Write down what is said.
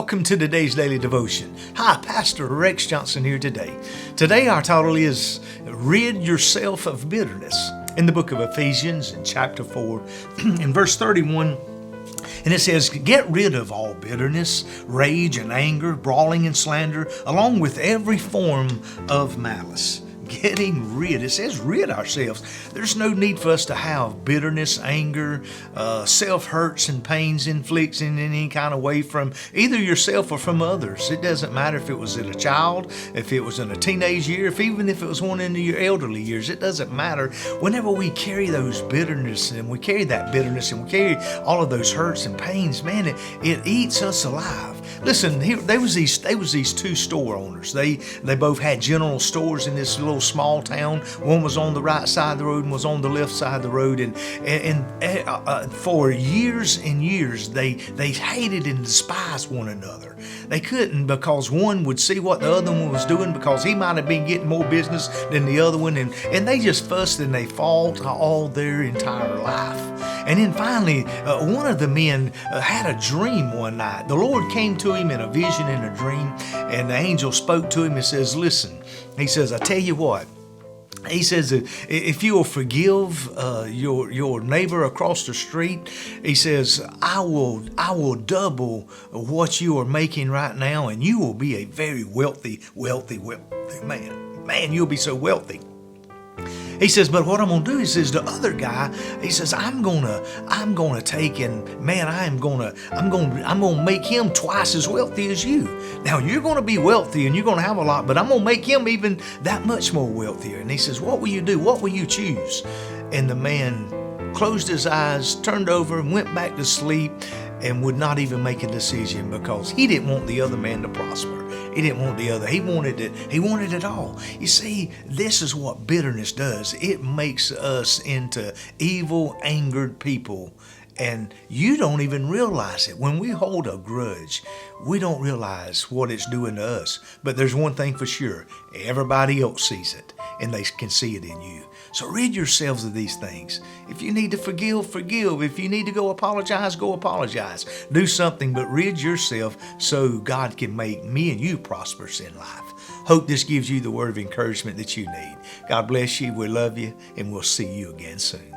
welcome to today's daily devotion. Hi, Pastor Rex Johnson here today. Today our title is Rid Yourself of Bitterness. In the book of Ephesians in chapter 4 in verse 31, and it says, get rid of all bitterness, rage and anger, brawling and slander, along with every form of malice. Getting rid. It says rid ourselves. There's no need for us to have bitterness, anger, self-hurts and pains inflicted in any kind of way from either yourself or from others. It doesn't matter if it was in a child, if it was in a teenage year, even if it was one in your elderly years. It doesn't matter. Whenever we carry those bitterness and we carry that bitterness and we carry all of those hurts and pains, man, it eats us alive. Listen, there was these two store owners. They both had general stores in this little small town. One was on the right side of the road and was on the left side of the road. And for years and years, they hated and despised one another. They couldn't, because one would see what the other one was doing because he might have been getting more business than the other one. And they just fussed and they fought all their entire life. And then finally, one of the men had a dream one night. The Lord came to him in a vision in a dream, and the angel spoke to him and says, listen, he says, I tell you what. He says, if you will forgive your neighbor across the street, he says, I will double what you are making right now, and you will be a very wealthy man. Man, you'll be so wealthy. He says, but what I'm going to do, he says, the other guy, he says, I'm going to take and, man, I'm going to make him twice as wealthy as you. Now, you're going to be wealthy and you're going to have a lot, but I'm going to make him even that much more wealthier. And he says, what will you do? What will you choose? And the man closed his eyes, turned over and went back to sleep and would not even make a decision because he didn't want the other man to prosper. He didn't want the other. He wanted it all. You see, this is what bitterness does. It makes us into evil, angered people. And you don't even realize it. When we hold a grudge, we don't realize what it's doing to us. But there's one thing for sure. Everybody else sees it, and they can see it in you. So rid yourselves of these things. If you need to forgive, forgive. If you need to go apologize, go apologize. Do something, but rid yourself so God can make me and you prosperous in life. Hope this gives you the word of encouragement that you need. God bless you. We love you, and we'll see you again soon.